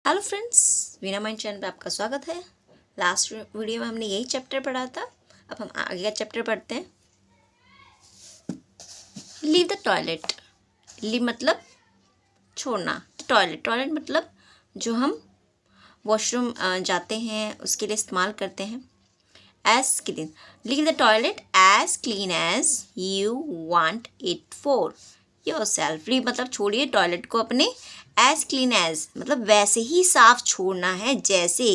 Hello friends, Veena mind channel पे आपका स्वागत है। लास्ट वीडियो में हमने यही चैप्टर पढ़ा था। अब हम आगे का चैप्टर पढ़ते हैं। Leave the toilet. लीव मतलब छोड़ना, टॉयलेट टॉयलेट मतलब जो हम वॉशरूम जाते हैं उसके लिए इस्तेमाल करते हैं। As clean, leave the toilet as clean as you want it for yourself. Leave मतलब छोड़िए टॉयलेट को अपने, एज क्लीन एज मतलब वैसे ही साफ छोड़ना है जैसे,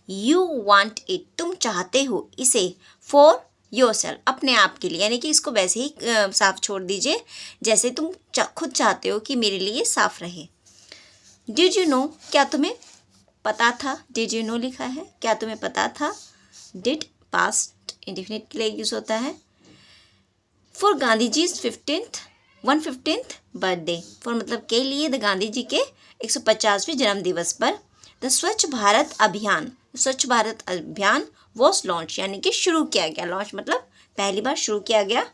यू वांट इट तुम चाहते हो इसे, फॉर योरसेल्फ अपने आप के लिए, यानी कि इसको वैसे ही साफ छोड़ दीजिए जैसे तुम खुद चाहते हो कि मेरे लिए साफ रहे। डिड यू नो, क्या तुम्हें पता था। डिड यू नो लिखा है, क्या तुम्हें पता था। डिड पास्ट इंडेफिनिट के लिए यूज होता है। For Gandhi ji 115th birthday, for मतलब के लिए, द गांधी जी के 150वें जन्म दिवस पर। द स्वच्छ भारत अभियान, स्वच्छ भारत अभियान वॉज लॉन्च यानी कि शुरू किया गया। लॉन्च मतलब पहली बार शुरू किया गया।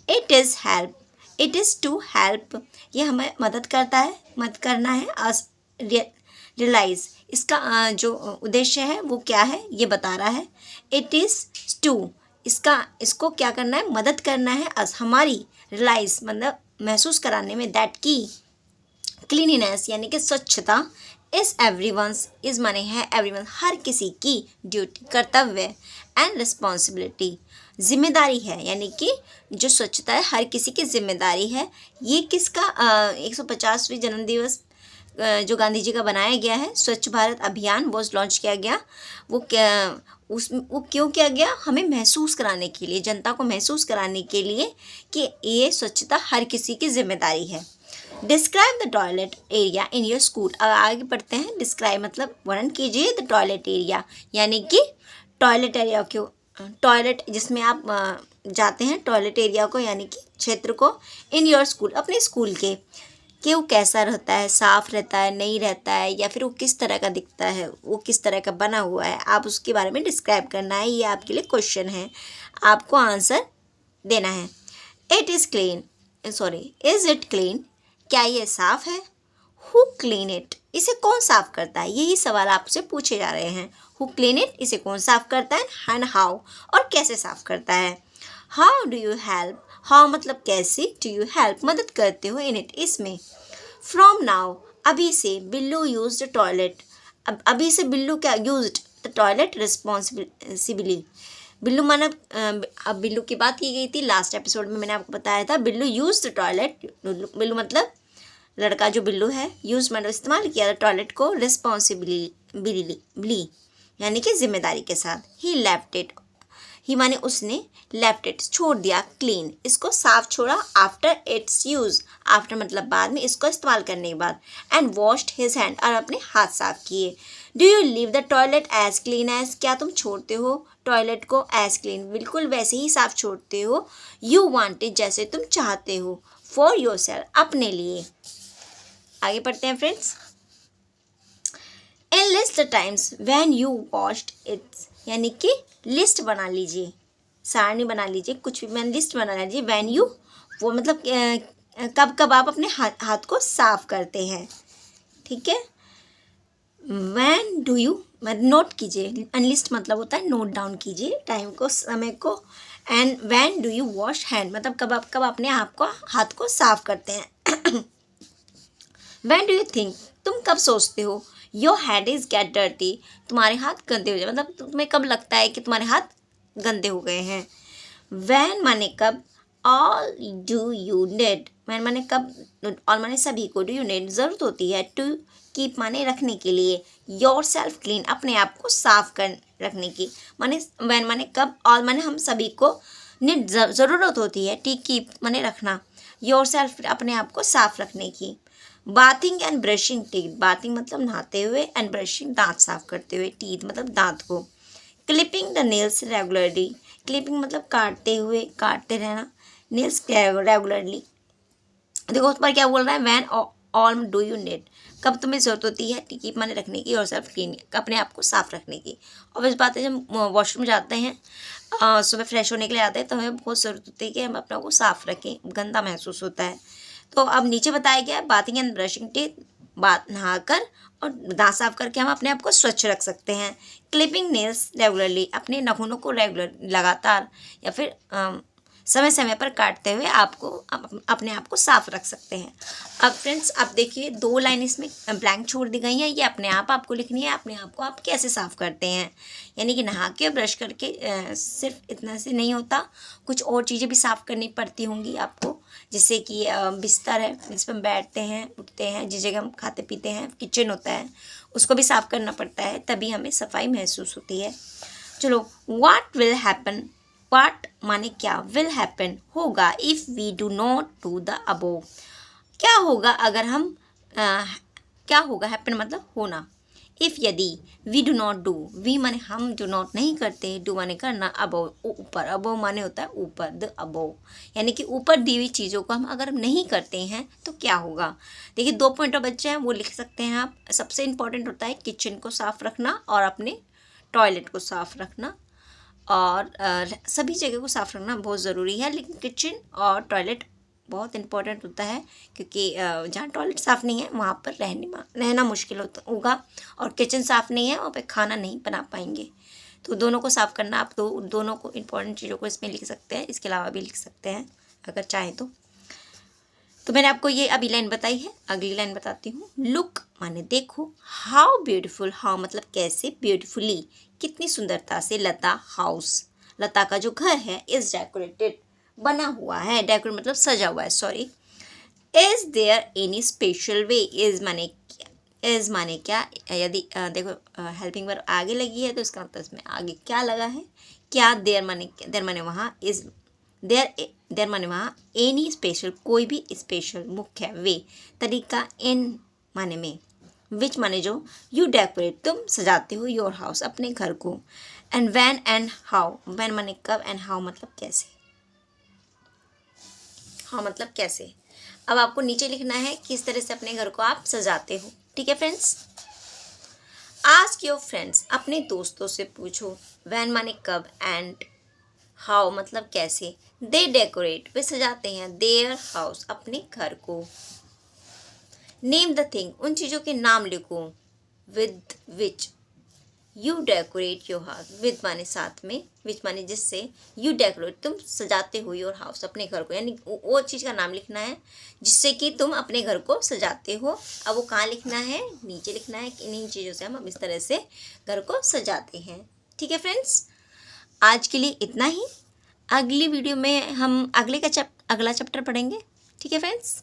It is help, it is to help ये हमें मदद करता है, मदद करना है। अस रियलाइज, इसका जो उद्देश्य है वो क्या है ये बता रहा है। इट इज़ टू, इसको क्या करना है, मदद करना है। अस हमारी, रियलाइज मतलब महसूस कराने में, दैट की क्लीनिनेस यानी कि स्वच्छता, इज़ एवरीवन्स, इज़ माने है एवरीवन हर किसी की, ड्यूटी कर्तव्य, एंड रिस्पॉन्सिबिलिटी जिम्मेदारी है, यानी कि जो स्वच्छता है हर किसी की जिम्मेदारी है। ये किसका 150वें जन्मदिवस जो गांधी जी का बनाया गया है, स्वच्छ भारत अभियान वॉज लॉन्च किया गया। वो क्यों किया गया, हमें महसूस कराने के लिए, जनता को महसूस कराने के लिए कि ये स्वच्छता हर किसी की जिम्मेदारी है। Describe the toilet area in your school. अब आगे पढ़ते हैं। डिस्क्राइब मतलब वर्णन कीजिए द टॉयलेट एरिया, यानी कि टॉयलेट एरिया क्यों, टॉयलेट जिसमें आप जाते हैं, टॉयलेट एरिया को यानी कि क्षेत्र को, इन योर स्कूल अपने स्कूल के, कि वो कैसा रहता है, साफ़ रहता है, नहीं रहता है, या फिर वो किस तरह का दिखता है, वो किस तरह का बना हुआ है, आप उसके बारे में डिस्क्राइब करना है। ये आपके लिए क्वेश्चन है, आपको आंसर देना है। It is clean, sorry is it clean, क्या ये साफ़ है। हु क्लीन इट, इसे कौन साफ़ करता है, यही सवाल आपसे पूछे जा रहे हैं। हु क्लीन इट, इसे कौन साफ़ करता है, एंड हाउ और कैसे साफ़ करता है। How do you help, how मतलब कैसे, डू यू हेल्प मदद करते हो, इन इट इसमें। फ्रॉम नाउ अभी से, बिल्लू यूज द टॉयलेट, अब अभी से बिल्लू क्या use the toilet responsibly. Billu माना, अब बिल्लू की बात की गई थी लास्ट एपिसोड में, मैंने आपको बताया था Billu use the toilet. Billu मतलब लड़का जो बिल्लू है, यूज मतलब इस्तेमाल किया था टॉयलेट को, रिस्पॉन्सिबिली यानी कि जिम्मेदारी के साथ। ही लेफ्ट इट, ही माने उसने, लेफ्ट इट छोड़ दिया, क्लीन इसको साफ छोड़ा, आफ्टर इट्स यूज़, आफ्टर मतलब बाद में, इसको इस्तेमाल करने के बाद, एंड वॉश्ड हिज हैंड और अपने हाथ साफ किए। Do you leave the toilet as clean as, क्या तुम छोड़ते हो टॉयलेट को एज क्लीन बिल्कुल वैसे ही साफ छोड़ते हो, यू वांट इट जैसे तुम चाहते हो, फॉर योरसेल्फ अपने लिए। आगे पढ़ते हैं friends. In list the times when you washed it's, यानी कि लिस्ट बना लीजिए, सारणी बना लीजिए, कुछ भी मैंने लिस्ट बना लीजिए। व्हेन यू, वो मतलब कब कब आप अपने हाथ को साफ करते हैं, ठीक है। व्हेन डू यू नोट कीजिए, अनलिस्ट मतलब होता है नोट डाउन कीजिए टाइम को, समय को। And when do you wash hand मतलब कब आप अपने हाथ को साफ करते हैं। व्हेन डू यू थिंक, तुम कब सोचते हो, your hand is get dirty, तुम्हारे हाथ गंदे हो जाए, मतलब तुम्हें कब लगता है कि तुम्हारे हाथ गंदे हो गए हैं। वैन माने कब, all do you need, when माने कब, ऑल माने सभी को, डू यू नीड ज़रूरत होती है, टू कीप माने रखने के लिए, योर सेल्फ क्लीन अपने आप को साफ कर रखने की, माने वैन माने कब, ऑल माने हम सभी को, नीड ज़रूरत होती है, टी कीप माने रखना, योर सेल्फ अपने आप को साफ रखने की। Bathing and brushing teeth, bathing मतलब नहाते हुए, एंड ब्रशिंग दांत साफ करते हुए, टीथ मतलब दांत को। Clipping the nails regularly, clipping मतलब काटते हुए, काटते रहना, नेल्स रेगुलरली। देखो उस पर क्या बोल रहा है, when all do you need, कब तुम्हें ज़रूरत होती है, कीप माने रखने की, और सेल्फ क्लीन अपने आप को साफ रखने की। और इस बात है, जब वॉशरूम जाते हैं, सुबह फ्रेश होने के लिए आते हैं, तो हमें बहुत ज़रूरत होती है कि हम अपने को साफ रखें, गंदा महसूस होता है। तो अब नीचे बताया गया है बाथिंग एंड ब्रशिंग टीथ, बात नहाकर और दांत साफ करके हम अपने आप को स्वच्छ रख सकते हैं। क्लिपिंग नेल्स रेगुलरली, अपने नाखूनों को लगातार या फिर समय समय पर काटते हुए आपको अपने आप को साफ रख सकते हैं। अब फ्रेंड्स आप देखिए 2 लाइन इसमें ब्लैंक छोड़ दी गई हैं, ये अपने आप आपको लिखनी है, अपने आप को आप कैसे साफ़ करते हैं। यानी कि नहा के ब्रश करके सिर्फ इतना से नहीं होता, कुछ और चीज़ें भी साफ़ करनी पड़ती होंगी आपको, जैसे कि बिस्तर है जिस पर हम बैठते हैं उठते हैं, जिस जगह हम खाते पीते हैं, किचन होता है, उसको भी साफ़ करना पड़ता है, तभी हमें सफाई महसूस होती है। चलो, व्हाट विल हैपन, व्हाट माने क्या, विल हैपन होगा, if we do not do the above, क्या होगा अगर हम क्या होगा, हैपन मतलब होना, इफ़ यदि, we do not do, we माने हम, डू नॉट नहीं करते, डू माने करना, अबोव ऊपर, अबोव माने होता है ऊपर, द अबोव यानी कि ऊपर दी हुई चीज़ों को हम अगर नहीं करते हैं तो क्या होगा। देखिए 2 पॉइंट बच्चे हैं वो लिख सकते हैं आप। सबसे इम्पोर्टेंट होता है किचन को साफ़ रखना और अपने टॉयलेट को साफ़ रखना, और सभी जगह को साफ़ रखना बहुत ज़रूरी है, लेकिन किचन और टॉयलेट बहुत इम्पोर्टेंट होता है, क्योंकि जहाँ टॉयलेट साफ़ नहीं है वहाँ पर रहना मुश्किल होगा, और किचन साफ़ नहीं है वहाँ पे खाना नहीं बना पाएंगे। तो दोनों को साफ़ करना, आप दोनों को इम्पोर्टेंट चीज़ों को इसमें लिख सकते हैं, इसके अलावा भी लिख सकते हैं अगर चाहें तो मैंने आपको ये अभी लाइन बताई है, अगली लाइन बताती हूँ। लुक माने देखो, हाउ ब्यूटीफुल, हाउ मतलब कैसे, ब्यूटीफुली कितनी सुंदरता से, लता हाउस, लता का जो घर है, इज डेकोरेटेड बना हुआ है, डेकोरेट मतलब सजा हुआ है, sorry. Is there any special way, is माने क्या, यदि देखो हेल्पिंग वर्ब आगे लगी है तो इसका मतलब इसमें आगे क्या लगा है, क्या, देयर माने वहाँ, इज देयर माने वहाँ, एनी स्पेशल कोई भी स्पेशल, मुख्य, वे तरीका, इन माने में, विच माने जो, यू डेकोरेट तुम सजाते हो, योर हाउस अपने घर को, and when and how, when माने कब, एंड हाउ मतलब कैसे, हाउ मतलब कैसे। अब आपको नीचे लिखना है किस तरह से अपने घर को आप सजाते हो, ठीक है फ्रेंड्स। आस्क योर फ्रेंड्स, अपने दोस्तों से पूछो, व्हेन माने कब, एंड हाउ मतलब कैसे, दे डेकोरेट वे सजाते हैं, देयर हाउस अपने घर को। नेम द थिंग उन चीज़ों के नाम लिखो, with which you decorate your house, with माने साथ में, विच माने जिससे, यू डेकोरेट तुम सजाते हो, योर हाउस अपने घर को, यानी वो चीज़ का नाम लिखना है जिससे कि तुम अपने घर को सजाते हो। अब वो कहाँ लिखना है, नीचे लिखना है कि इन्हीं चीज़ों से हम इस तरह से घर को सजाते हैं, ठीक है फ्रेंड्स। आज के लिए इतना ही, अगली वीडियो में हम अगला चैप्टर पढ़ेंगे, ठीक है फ्रेंड्स।